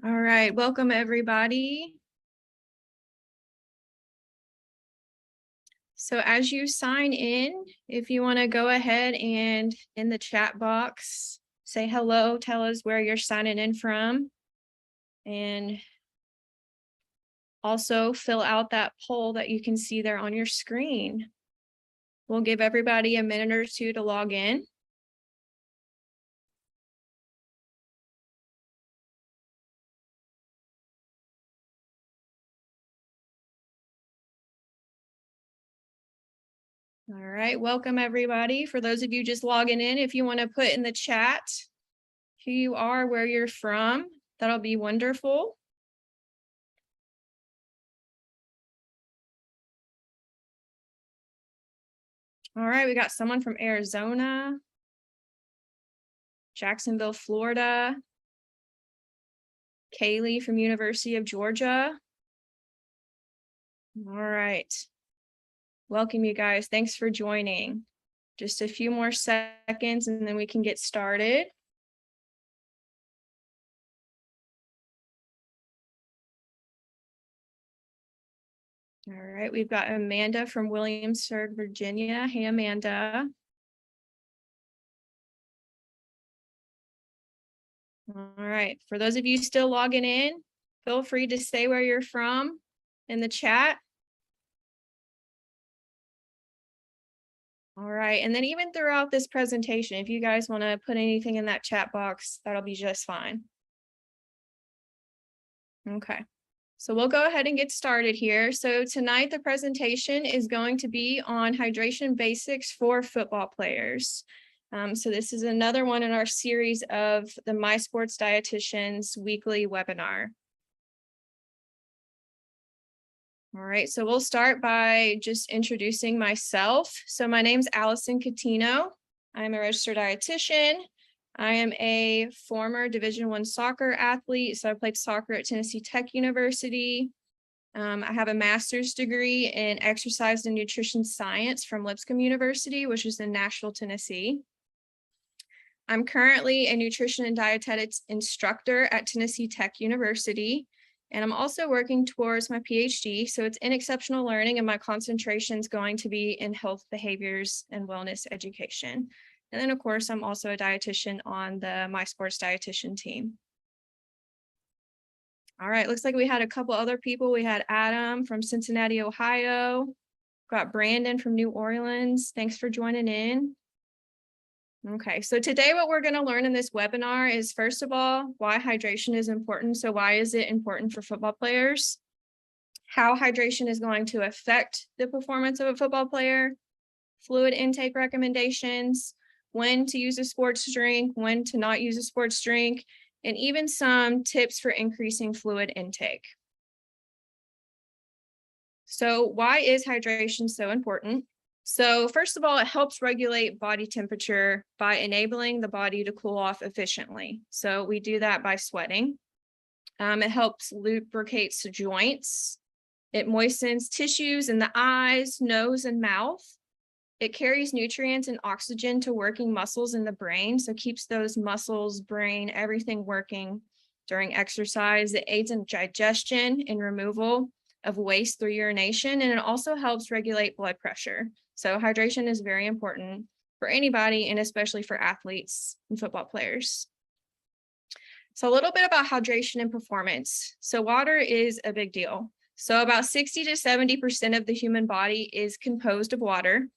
All right, welcome everybody. So as you sign in, if you want to go ahead and in the chat box, say hello, tell us where you're signing in from, and also fill out that poll that you can see there on your screen. We'll give everybody a minute or two to log in. All right, welcome everybody. For those of you just logging in, if you want to put in the chat who you are, where you're from, that'll be wonderful. All right, we got someone from Arizona, Jacksonville, Florida, Kaylee from University of Georgia. All right. Welcome, you guys. Thanks for joining. Just a few more seconds and then we can get started. All right, we've got Amanda from Williamsburg, Virginia. Hey, Amanda. All right, for those of you still logging in, feel free to say where you're from in the chat. All right, and then even throughout this presentation, if you guys want to put anything in that chat box, that'll be just fine. Okay, so we'll go ahead and get started here. So tonight the presentation is going to be on hydration basics for football players. So this is another one in our series of the My Sports Dietitians weekly webinar. All right, so we'll start by just introducing myself. So my name's Allison Catino. I'm a registered dietitian. I am a former Division I soccer athlete. So I played soccer at Tennessee Tech University. I have a master's degree in exercise and nutrition science from Lipscomb University, which is in Nashville, Tennessee. I'm currently a nutrition and dietetics instructor at Tennessee Tech University. And I'm also working towards my PhD. So it's in exceptional learning, and my concentration is going to be in health behaviors and wellness education. And then, of course, I'm also a dietitian on the My Sports Dietitian team. All right, looks like we had a couple other people. We had Adam from Cincinnati, Ohio. Got Brandon from New Orleans. Thanks for joining in. Okay, so today what we're going to learn in this webinar is, first of all, why hydration is important. So why is it important for football players? How hydration is going to affect the performance of a football player, fluid intake recommendations, when to use a sports drink, when to not use a sports drink, and even some tips for increasing fluid intake. So why is hydration so important? So first of all, it helps regulate body temperature by enabling the body to cool off efficiently. So we do that by sweating. It helps lubricate the joints. It moistens tissues in the eyes, nose, and mouth. It carries nutrients and oxygen to working muscles in the brain, so keeps those muscles, brain, everything working during exercise. It aids in digestion and removal of waste through urination, and it also helps regulate blood pressure. So hydration is very important for anybody, and especially for athletes and football players. So a little bit about hydration and performance. So water is a big deal. So about 60 to 70% of the human body is composed of water.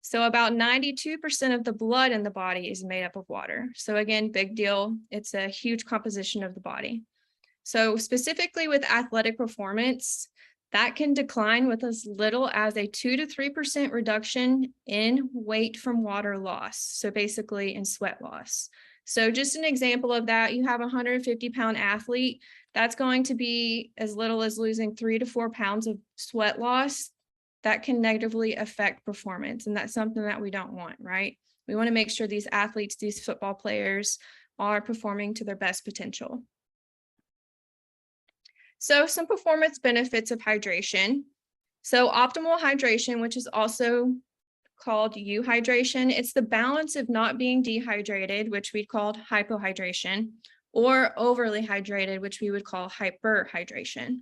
So about 92% of the blood in the body is made up of water. So again, big deal. It's a huge composition of the body. So specifically with athletic performance, that can decline with as little as a 2 to 3% reduction in weight from water loss. So basically in sweat loss. So just an example of that, you have a 150-pound athlete, that's going to be as little as losing 3 to 4 pounds of sweat loss. That can negatively affect performance. And that's something that we don't want, right? We want to make sure these athletes, these football players are performing to their best potential. So some performance benefits of hydration. So optimal hydration, which is also called euhydration, it's the balance of not being dehydrated, which we called hypohydration, or overly hydrated, which we would call hyperhydration.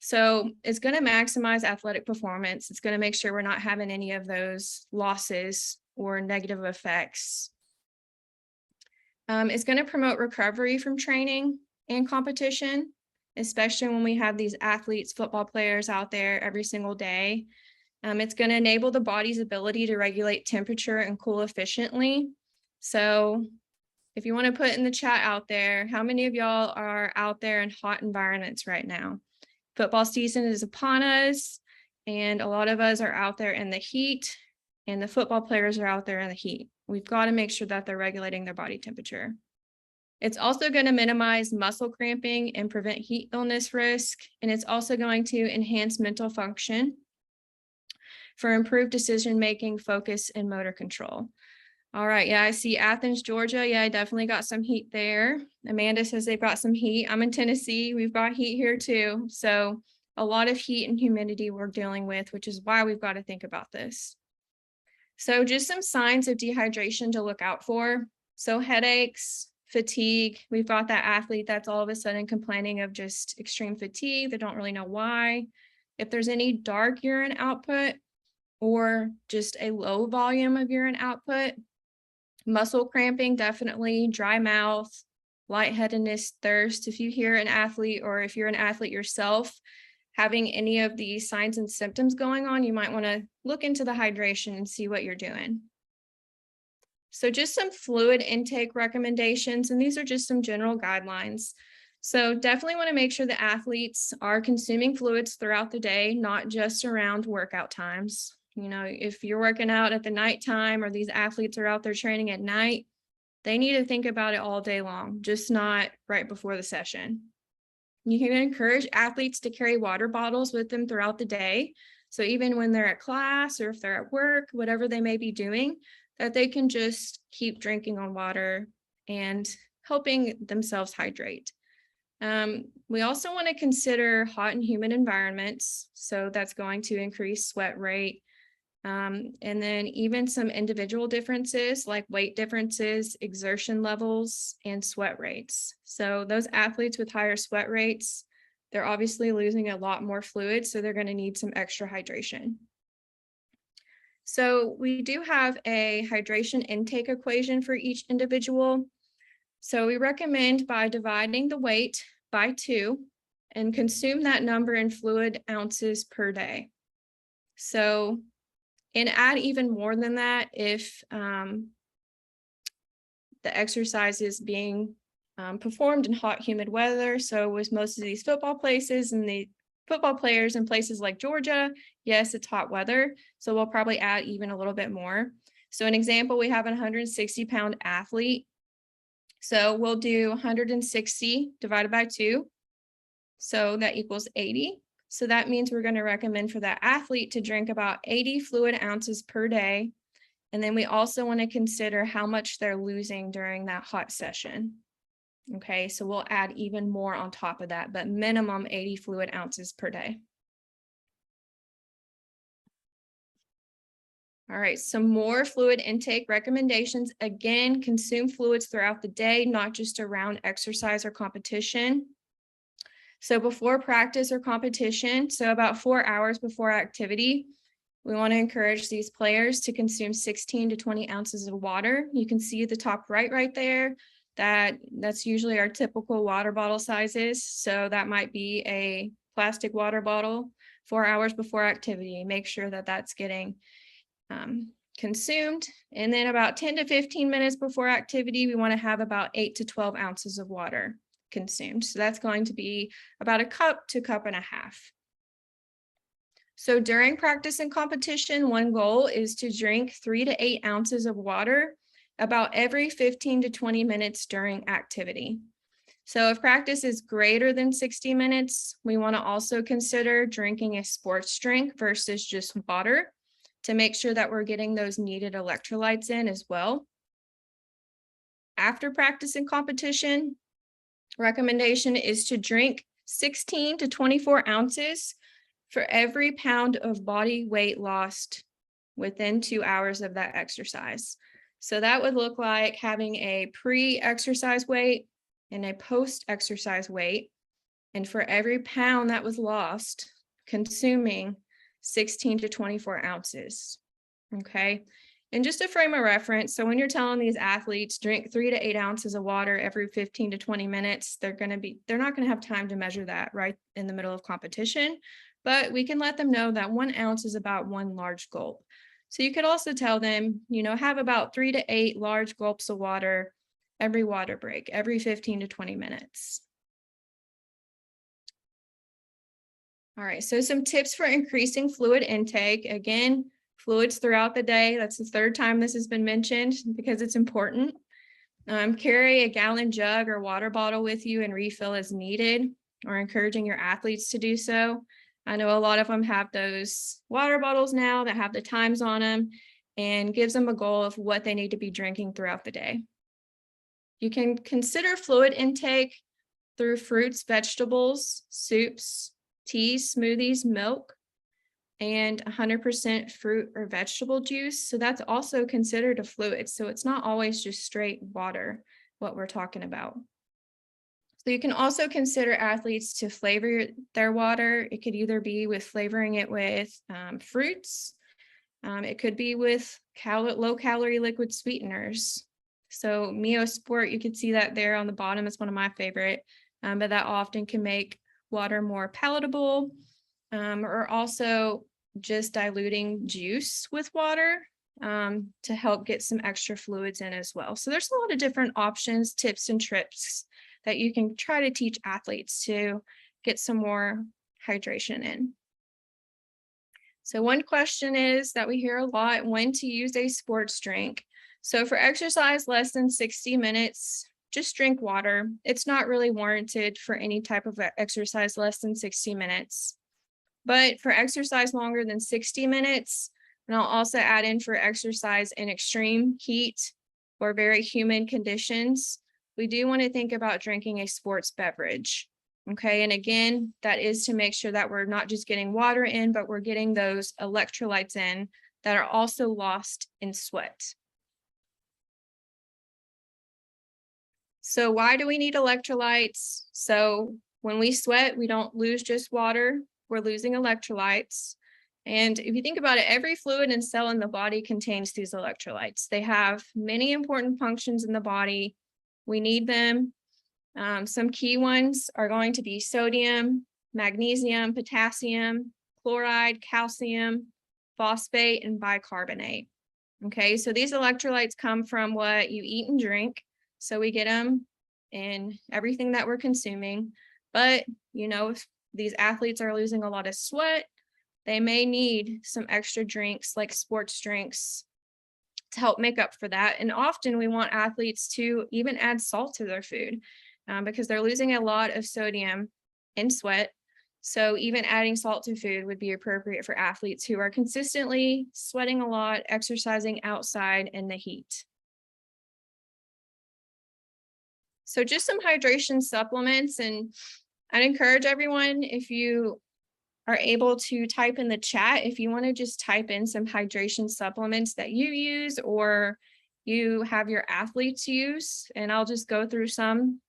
So it's going to maximize athletic performance. It's going to make sure we're not having any of those losses or negative effects. It's going to promote recovery from training and competition, especially when we have these athletes, football players out there every single day. It's going to enable the body's ability to regulate temperature and cool efficiently. So if you want to put in the chat out there, how many of y'all are out there in hot environments right now? Football season is upon us, and a lot of us are out there in the heat, and the football players are out there in the heat. We've got to make sure that they're regulating their body temperature. It's also going to minimize muscle cramping and prevent heat illness risk, and it's also going to enhance mental function for improved decision-making, focus, and motor control. All right, yeah, I see Athens, Georgia. Yeah, I definitely got some heat there. Amanda says they've got some heat. I'm in Tennessee. We've got heat here too. So a lot of heat and humidity we're dealing with, which is why we've got to think about this. So just some signs of dehydration to look out for. So headaches, fatigue. We've got that athlete that's all of a sudden complaining of just extreme fatigue. They don't really know why. If there's any dark urine output or just a low volume of urine output, muscle cramping, definitely, dry mouth, lightheadedness, thirst. If you hear an athlete, or if you're an athlete yourself, having any of these signs and symptoms going on, you might want to look into the hydration and see what you're doing. So just some fluid intake recommendations, and these are just some general guidelines. So definitely want to make sure the athletes are consuming fluids throughout the day, not just around workout times. You know, if you're working out at the nighttime or these athletes are out there training at night, they need to think about it all day long, just not right before the session. You can encourage athletes to carry water bottles with them throughout the day. So even when they're at class or if they're at work, whatever they may be doing, that they can just keep drinking on water and helping themselves hydrate. We also want to consider hot and humid environments. So that's going to increase sweat rate. And then even some individual differences like weight differences, exertion levels, and sweat rates. So those athletes with higher sweat rates, they're obviously losing a lot more fluid, so they're going to need some extra hydration. So we do have a hydration intake equation for each individual. So we recommend by dividing the weight by 2 and consume that number in fluid ounces per day. So and add even more than that if the exercise is being performed in hot, humid weather. So with most of these football places and the football players in places like Georgia, yes, it's hot weather. So we'll probably add even a little bit more. So an example, we have a 160-pound athlete. So we'll do 160 divided by 2. So that equals 80. So that means we're going to recommend for that athlete to drink about 80 fluid ounces per day. And then we also want to consider how much they're losing during that hot session. Okay, so we'll add even more on top of that, but minimum 80 fluid ounces per day. All right, some more fluid intake recommendations. Again, consume fluids throughout the day, not just around exercise or competition. So before practice or competition, so about 4 hours before activity, we want to encourage these players to consume 16 to 20 ounces of water. You can see the top right there, that's usually our typical water bottle sizes. So that might be a plastic water bottle 4 hours before activity. Make sure that that's getting consumed. And then about 10 to 15 minutes before activity, we want to have about 8 to 12 ounces of water consumed. So that's going to be about a cup to cup and a half. So during practice and competition, one goal is to drink 3 to 8 ounces of water about every 15 to 20 minutes during activity. So if practice is greater than 60 minutes, we want to also consider drinking a sports drink versus just water to make sure that we're getting those needed electrolytes in as well. After practice and competition, recommendation is to drink 16 to 24 ounces for every pound of body weight lost within 2 hours of that exercise. So that would look like having a pre-exercise weight in a post-exercise weight, and for every pound that was lost, consuming 16 to 24 ounces. Okay. And just a frame of reference, so when you're telling these athletes drink 3 to 8 ounces of water every 15 to 20 minutes, they're not going to have time to measure that right in the middle of competition, but we can let them know that 1 ounce is about 1 large gulp. So you could also tell them, have about 3 to 8 large gulps of water every water break, every 15 to 20 minutes. All right, so some tips for increasing fluid intake. Again, fluids throughout the day. That's the 3rd time this has been mentioned because it's important. Carry a gallon jug or water bottle with you and refill as needed, or encouraging your athletes to do so. I know a lot of them have those water bottles now that have the times on them and gives them a goal of what they need to be drinking throughout the day. You can consider fluid intake through fruits, vegetables, soups, teas, smoothies, milk, and 100% fruit or vegetable juice. So that's also considered a fluid. So it's not always just straight water, what we're talking about. So you can also consider athletes to flavor their water. It could either be with flavoring it with fruits. It could be with low-calorie liquid sweeteners. So Mio Sport, you can see that there on the bottom. It's one of my favorite, but that often can make water more palatable, or also just diluting juice with water to help get some extra fluids in as well. So there's a lot of different options, tips, and tricks that you can try to teach athletes to get some more hydration in. So one question is that we hear a lot, when to use a sports drink. So for exercise less than 60 minutes, just drink water. It's not really warranted for any type of exercise less than 60 minutes. But for exercise longer than 60 minutes, and I'll also add in for exercise in extreme heat or very humid conditions, we do want to think about drinking a sports beverage. Okay, and again, that is to make sure that we're not just getting water in, but we're getting those electrolytes in that are also lost in sweat. So why do we need electrolytes? So when we sweat, we don't lose just water, we're losing electrolytes. And if you think about it, every fluid and cell in the body contains these electrolytes. They have many important functions in the body. We need them. Some key ones are going to be sodium, magnesium, potassium, chloride, calcium, phosphate, and bicarbonate. Okay, so these electrolytes come from what you eat and drink. So we get them in everything that we're consuming. But, if these athletes are losing a lot of sweat, they may need some extra drinks like sports drinks to help make up for that. And often we want athletes to even add salt to their food because they're losing a lot of sodium in sweat. So even adding salt to food would be appropriate for athletes who are consistently sweating a lot, exercising outside in the heat. So just some hydration supplements, and I'd encourage everyone, if you are able to type in the chat, if you want to just type in some hydration supplements that you use or you have your athletes use, and I'll just go through some.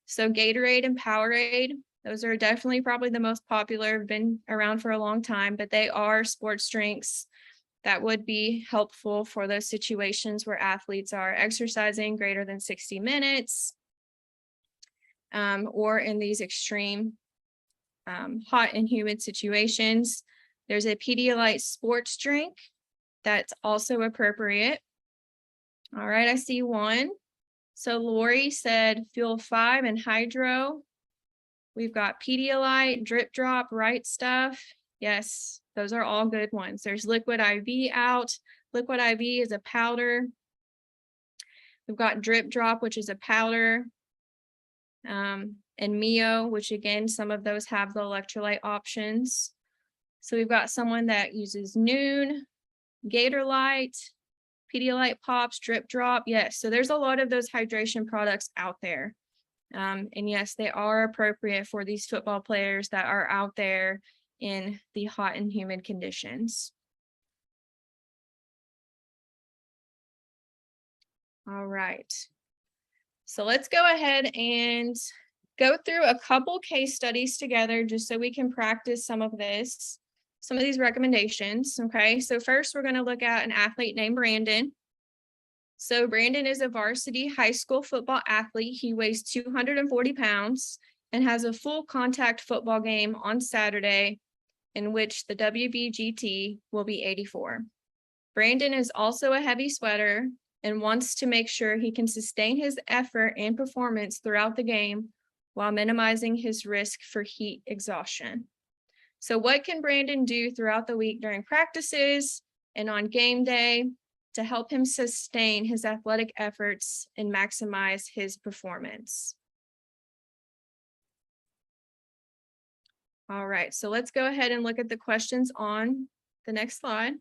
So Gatorade and Powerade, those are definitely probably the most popular, been around for a long time, but they are sports drinks that would be helpful for those situations where athletes are exercising greater than 60 minutes or in these extreme hot and humid situations. There's a Pedialyte sports drink that's also appropriate. All right, I see one. So Lori said Fuel 5 and Hydro. We've got Pedialyte, Drip Drop, Right Stuff. Yes, those are all good ones. There's Liquid IV out. Liquid IV is a powder. We've got Drip Drop, which is a powder. And Mio, which again, some of those have the electrolyte options. So we've got someone that uses Noon, Gatorlyte, Pedialyte Pops, Drip Drop. Yes, so there's a lot of those hydration products out there. And yes, they are appropriate for these football players that are out there in the hot and humid conditions. All right. So let's go ahead and go through a couple case studies together just so we can practice some of these recommendations. Okay, so first we're going to look at an athlete named Brandon. So Brandon is a varsity high school football athlete. He weighs 240 pounds and has a full contact football game on Saturday in which the WBGT will be 84. Brandon is also a heavy sweater and wants to make sure he can sustain his effort and performance throughout the game while minimizing his risk for heat exhaustion. So what can Brandon do throughout the week during practices and on game day to help him sustain his athletic efforts and maximize his performance? All right, so let's go ahead and look at the questions on the next slide.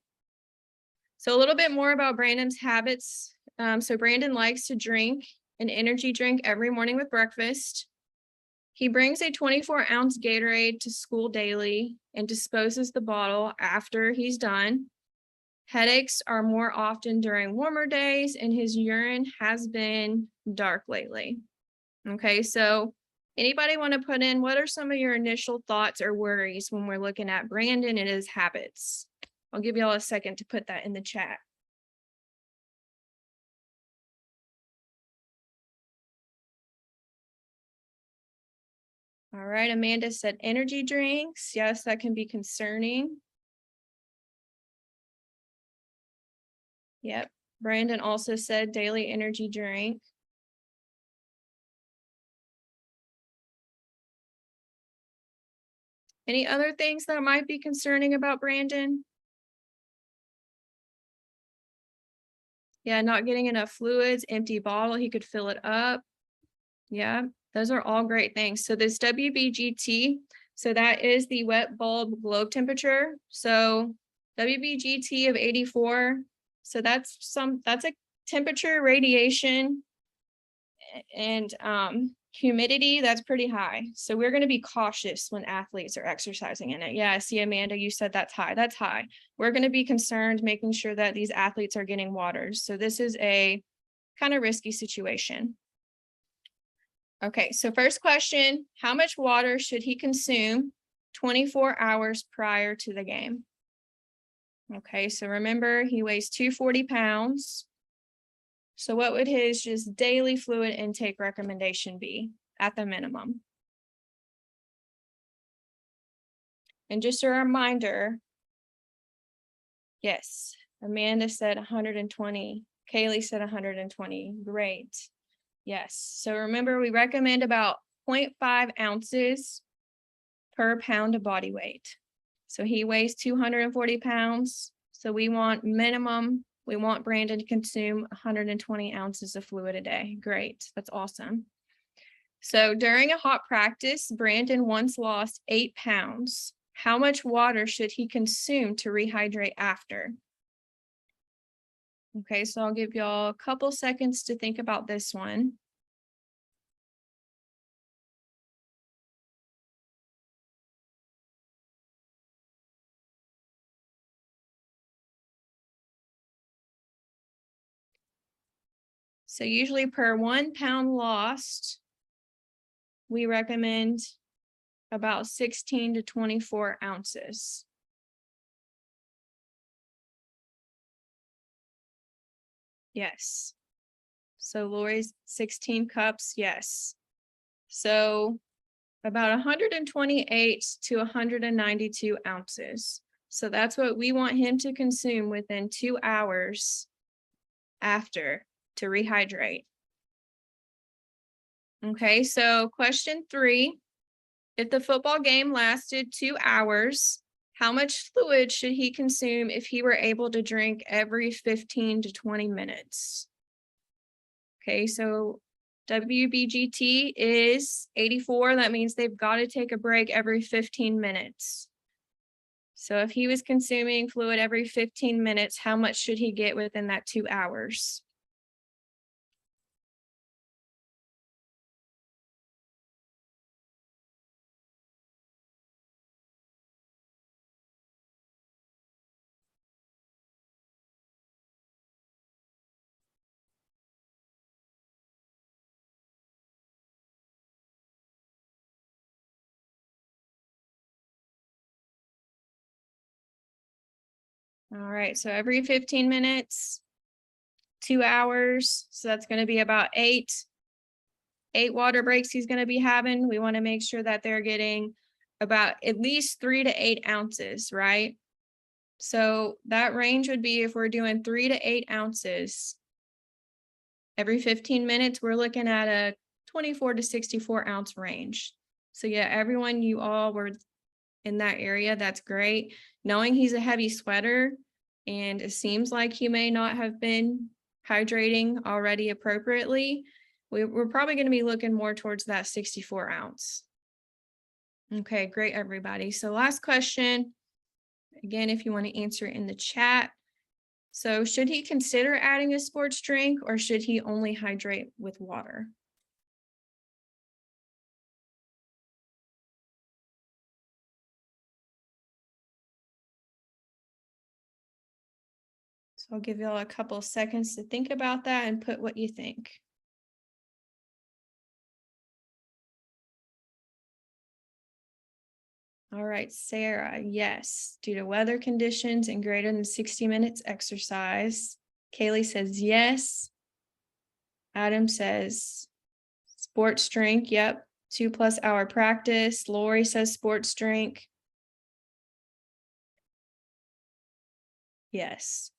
So a little bit more about Brandon's habits. So Brandon likes to drink an energy drink every morning with breakfast. He brings a 24-ounce Gatorade to school daily and disposes the bottle after he's done. Headaches are more often during warmer days, and his urine has been dark lately. Okay, so anybody want to put in what are some of your initial thoughts or worries when we're looking at Brandon and his habits? I'll give y'all a second to put that in the chat. All right, Amanda said energy drinks. Yes, that can be concerning. Yep. Brandon also said daily energy drink. Any other things that might be concerning about Brandon? Yeah, not getting enough fluids, empty bottle, he could fill it up. Yeah, those are all great things. So this WBGT, so that is the wet bulb globe temperature. So WBGT of 84. So that's a temperature, radiation, and humidity that's pretty high. So we're going to be cautious when athletes are exercising in it. Yeah, I see, Amanda, you said that's high. That's high. We're going to be concerned making sure that these athletes are getting water. So this is a kind of risky situation. Okay, so first question, how much water should he consume 24 hours prior to the game? Okay, so remember he weighs 240 pounds. So what would his just daily fluid intake recommendation be at the minimum? And just a reminder, yes, Amanda said 120, Kaylee said 120, great. Yes, so remember we recommend about 0.5 ounces per pound of body weight. So he weighs 240 pounds. So we want Brandon to consume 120 ounces of fluid a day. Great, that's awesome. So during a hot practice, Brandon once lost 8 pounds. How much water should he consume to rehydrate after? Okay, so I'll give y'all a couple seconds to think about this one. So usually per 1 pound lost, we recommend about 16 to 24 ounces. Yes. So Lori's 16 cups, yes. So about 128 to 192 ounces. So that's what we want him to consume within 2 hours after to rehydrate. Okay, so question 3, if the football game lasted 2 hours, how much fluid should he consume if he were able to drink every 15 to 20 minutes? Okay, so WBGT is 84. That means they've got to take a break every 15 minutes. So if he was consuming fluid every 15 minutes, how much should he get within that 2 hours? All right, so every 15 minutes, 2 hours. So that's going to be about eight water breaks he's going to be having. We want to make sure that they're getting about at least 3 to 8 ounces, right? So that range would be if we're doing 3 to 8 ounces every 15 minutes, we're looking at a 24 to 64 ounce range. So yeah, everyone, you all were in that area. That's great. Knowing he's a heavy sweater and it seems like he may not have been hydrating already appropriately, we're probably going to be looking more towards that 64 ounce. Okay, great, everybody. So last question, again, if you want to answer it in the chat. So should he consider adding a sports drink or should he only hydrate with water? So I'll give y'all a couple seconds to think about that and put what you think. All right, Sarah, yes, due to weather conditions and greater than 60 minutes exercise. Kaylee says yes. Adam says sports drink, yep, 2+ hour practice. Lori says sports drink. Yes.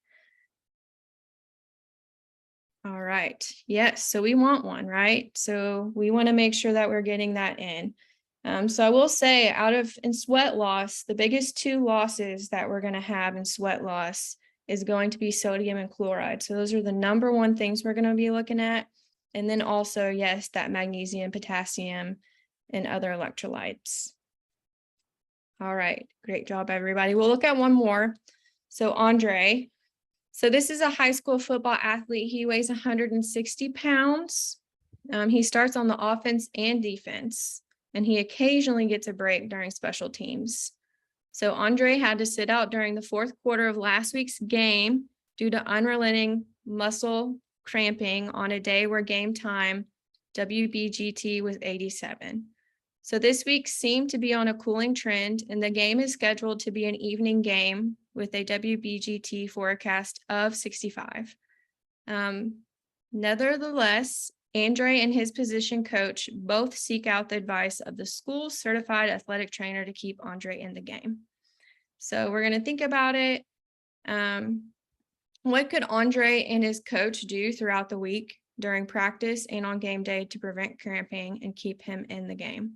All right, yes, so we want one, right? So we want to make sure that we're getting that in. So I will say in sweat loss, the biggest 2 losses that we're going to have in sweat loss is going to be sodium and chloride. So those are the number 1 things we're going to be looking at. And then also, yes, that magnesium, potassium, and other electrolytes. All right, great job, everybody. We'll look at one more. So Andre, so this is a high school football athlete. He weighs 160 pounds. He starts on the offense and defense, and he occasionally gets a break during special teams. So Andre had to sit out during the 4th quarter of last week's game due to unrelenting muscle cramping on a day where game time WBGT was 87. So this week seemed to be on a cooling trend, and the game is scheduled to be an evening game with a WBGT forecast of 65. Nevertheless, Andre and his position coach both seek out the advice of the school's certified athletic trainer to keep Andre in the game. So we're going to think about it. What could Andre and his coach do throughout the week during practice and on game day to prevent cramping and keep him in the game?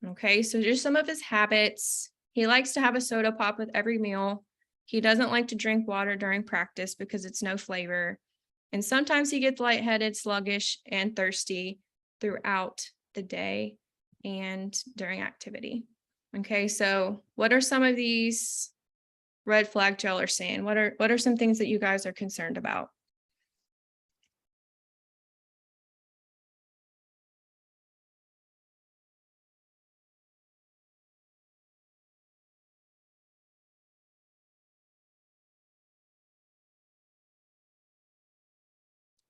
Okay, so just some of his habits. He likes to have a soda pop with every meal. He doesn't like to drink water during practice because it's no flavor. And sometimes he gets lightheaded, sluggish, and thirsty throughout the day and during activity. Okay, so what are some of these red flag y'all are saying? What are some things that you guys are concerned about?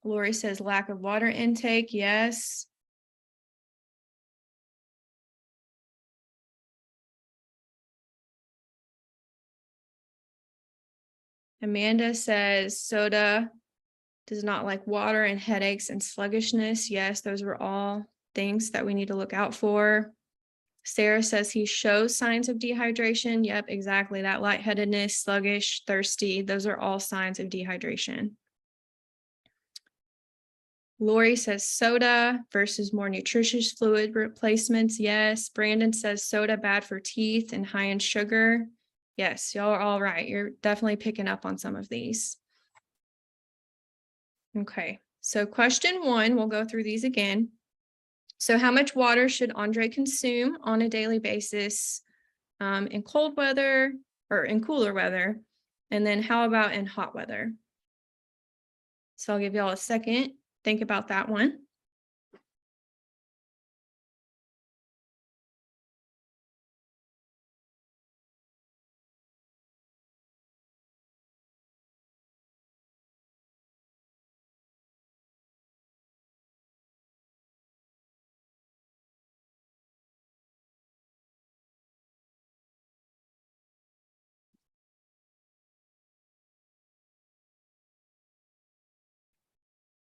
Lori says lack of water intake. Yes. Amanda says soda, does not like water, and headaches and sluggishness. Yes, those were all things that we need to look out for. Sarah says he shows signs of dehydration. Yep, exactly. That lightheadedness, sluggish, thirsty, those are all signs of dehydration. Lori says soda versus more nutritious fluid replacements. Yes. Brandon says soda bad for teeth and high in sugar. Yes, y'all are all right. You're definitely picking up on some of these. Okay, so question 1, we'll go through these again. So how much water should Andre consume on a daily basis in cold weather or in cooler weather? And then how about in hot weather? So I'll give y'all a second. Think about that one.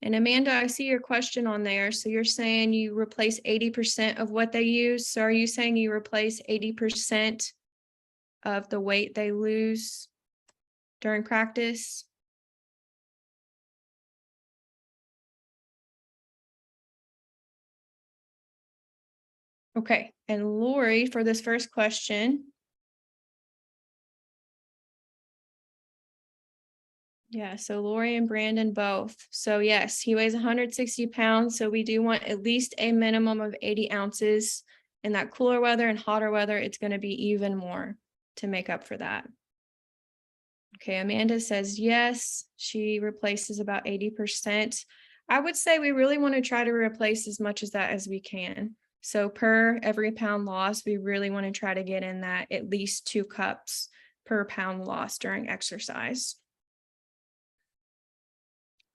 And Amanda, I see your question on there. So you're saying you replace 80% of what they use. So are you saying you replace 80% of the weight they lose during practice? Okay, and Lori, for this first question. Yeah, so Lori and Brandon both. So yes, he weighs 160 pounds. So we do want at least a minimum of 80 ounces. In that cooler weather and hotter weather, it's going to be even more to make up for that. Okay, Amanda says yes, she replaces about 80%. I would say we really want to try to replace as much as that as we can. So per every pound lost, we really want to try to get in that at least 2 cups per pound lost during exercise.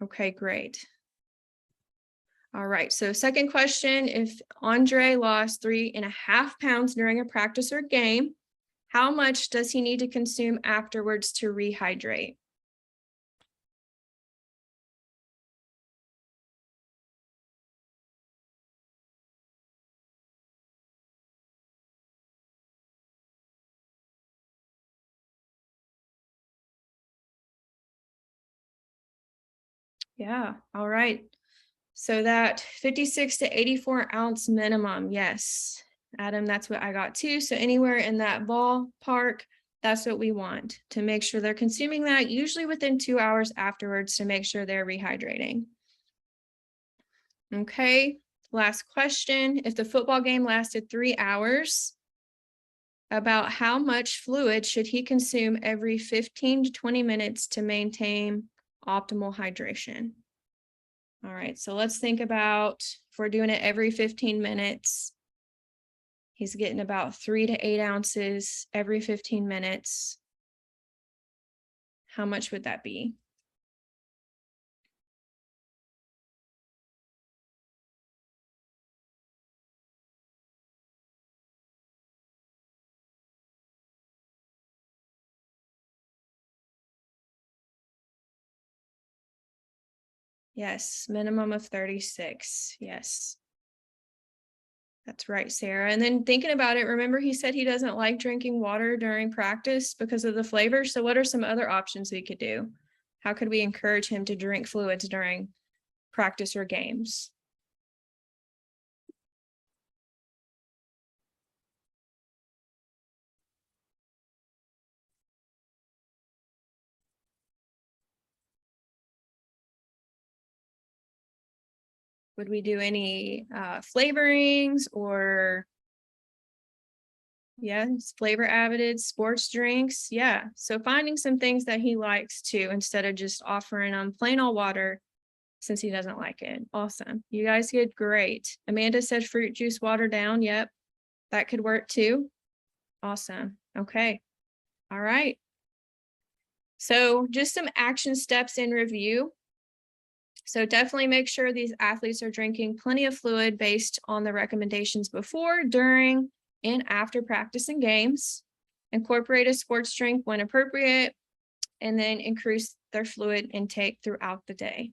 Okay, great. All right, so second question, if Andre lost 3.5 pounds during a practice or game, how much does he need to consume afterwards to rehydrate? Yeah, all right. So that 56 to 84 ounce minimum, yes. Adam, that's what I got too. So anywhere in that ballpark, that's what we want to make sure they're consuming that, usually within 2 hours afterwards, to make sure they're rehydrating. Okay, last question. If the football game lasted 3 hours, about how much fluid should he consume every 15 to 20 minutes to maintain optimal hydration? All right, so let's think about if we're doing it every 15 minutes, he's getting about 3 to 8 ounces every 15 minutes. How much would that be? Yes, minimum of 36. Yes. That's right, Sarah. And then thinking about it, remember he said he doesn't like drinking water during practice because of the flavor. So what are some other options we could do? How could we encourage him to drink fluids during practice or games? Would we do any flavorings or flavor added sports drinks? Yeah, so finding some things that he likes too, instead of just offering him plain old water since he doesn't like it. Awesome. You guys did great. Amanda said fruit juice watered down. Yep, that could work too. Awesome. Okay. All right. So just some action steps in review. So definitely make sure these athletes are drinking plenty of fluid based on the recommendations before, during, and after practice and games. Incorporate a sports drink when appropriate, and then increase their fluid intake throughout the day.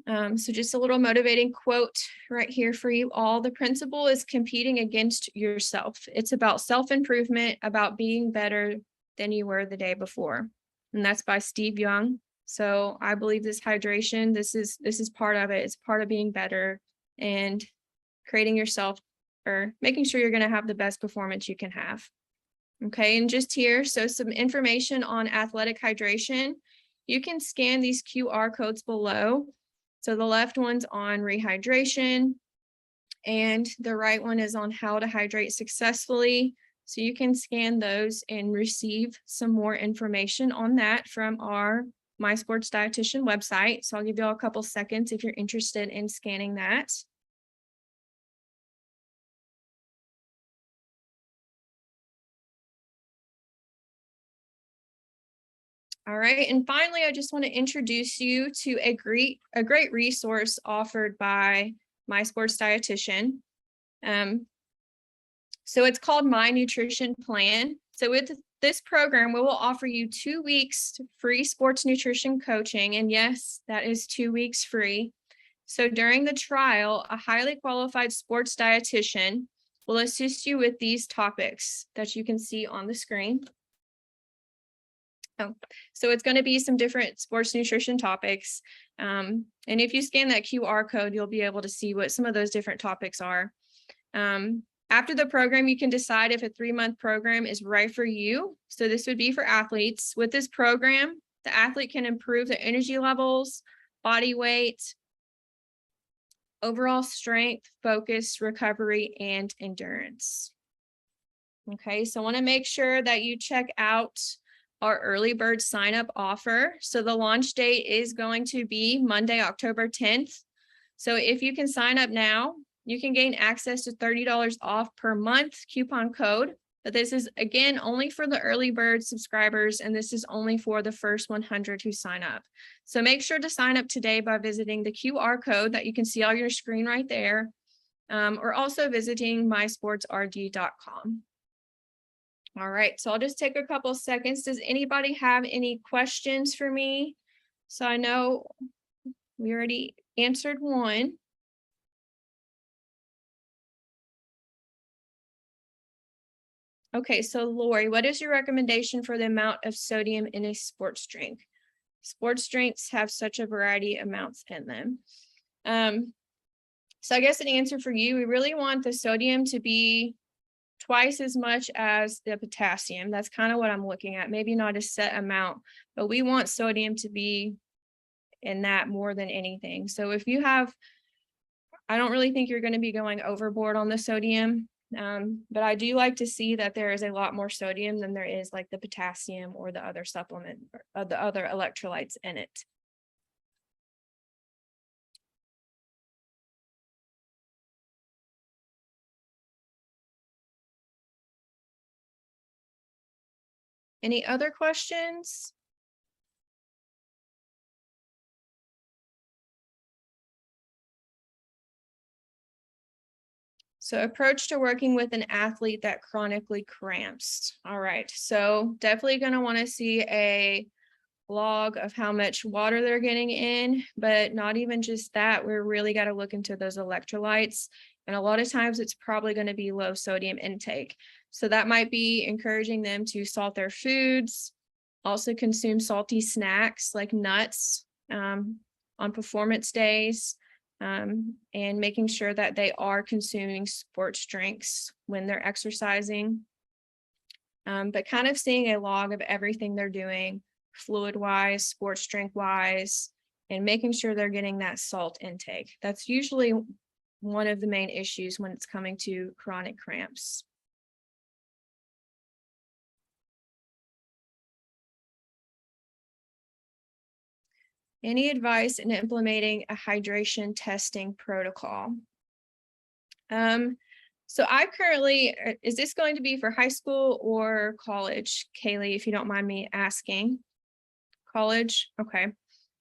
So just a little motivating quote right here for you all. The principle is competing against yourself. It's about self-improvement, about being better than you were the day before. And that's by Steve Young. So I believe this hydration, this is part of it. It's part of being better and creating yourself, or making sure you're going to have the best performance you can have. Okay, and just here, so some information on athletic hydration. You can scan these QR codes below. So the left one's on rehydration, and the right one is on how to hydrate successfully. So you can scan those and receive some more information on that from our My Sports Dietitian website. So I'll give you all a couple seconds if you're interested in scanning that. All right, and finally, I just want to introduce you to a great resource offered by My Sports Dietitian. So it's called My Nutrition Plan. So this program, we will offer you 2 weeks free sports nutrition coaching. And yes, that is 2 weeks free. So during the trial, a highly qualified sports dietitian will assist you with these topics that you can see on the screen. So it's going to be some different sports nutrition topics. And if you scan that QR code, you'll be able to see what some of those different topics are. After the program, you can decide if a 3-month program is right for you. So this would be for athletes. With this program, the athlete can improve their energy levels, body weight, overall strength, focus, recovery, and endurance. Okay, so I want to make sure that you check out our early bird sign up offer. So the launch date is going to be Monday, October 10th. So if you can sign up now, you can gain access to $30 off per month coupon code. But this is, again, only for the early bird subscribers, and this is only for the first 100 who sign up. So make sure to sign up today by visiting the QR code that you can see on your screen right there, or also visiting mysportsrd.com. All right, so I'll just take a couple seconds. Does anybody have any questions for me? So I know we already answered one. Okay, so Lori, what is your recommendation for the amount of sodium in a sports drink? Sports drinks have such a variety of amounts in them. So I guess an answer for you, we really want the sodium to be twice as much as the potassium. That's kind of what I'm looking at. Maybe not a set amount, but we want sodium to be in that more than anything. So if you have, I don't really think you're going to be going overboard on the sodium. But I do like to see that there is a lot more sodium than there is like the potassium or the other supplement or the other electrolytes in it. Any other questions? So approach to working with an athlete that chronically cramps. All right, so definitely going to want to see a log of how much water they're getting in, but not even just that. We're really got to look into those electrolytes. And a lot of times it's probably going to be low sodium intake. So that might be encouraging them to salt their foods, also consume salty snacks like nuts on performance days. And making sure that they are consuming sports drinks when they're exercising. But kind of seeing a log of everything they're doing, fluid-wise, sports drink-wise, and making sure they're getting that salt intake. That's usually one of the main issues when it's coming to chronic cramps. Any advice in implementing a hydration testing protocol? So I currently, is this going to be for high school or college, Kaylee, if you don't mind me asking? College, okay.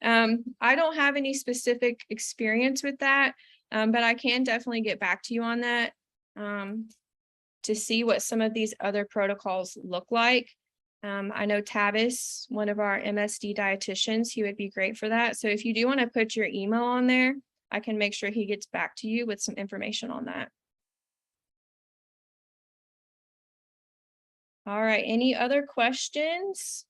I don't have any specific experience with that, but I can definitely get back to you on that to see what some of these other protocols look like. I know Tavis, one of our MSD dietitians, he would be great for that. So if you do want to put your email on there, I can make sure he gets back to you with some information on that. All right, any other questions?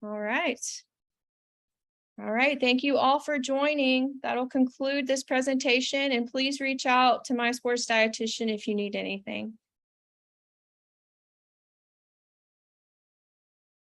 All right. All right, thank you all for joining. That'll conclude this presentation, and please reach out to my sports dietitian if you need anything.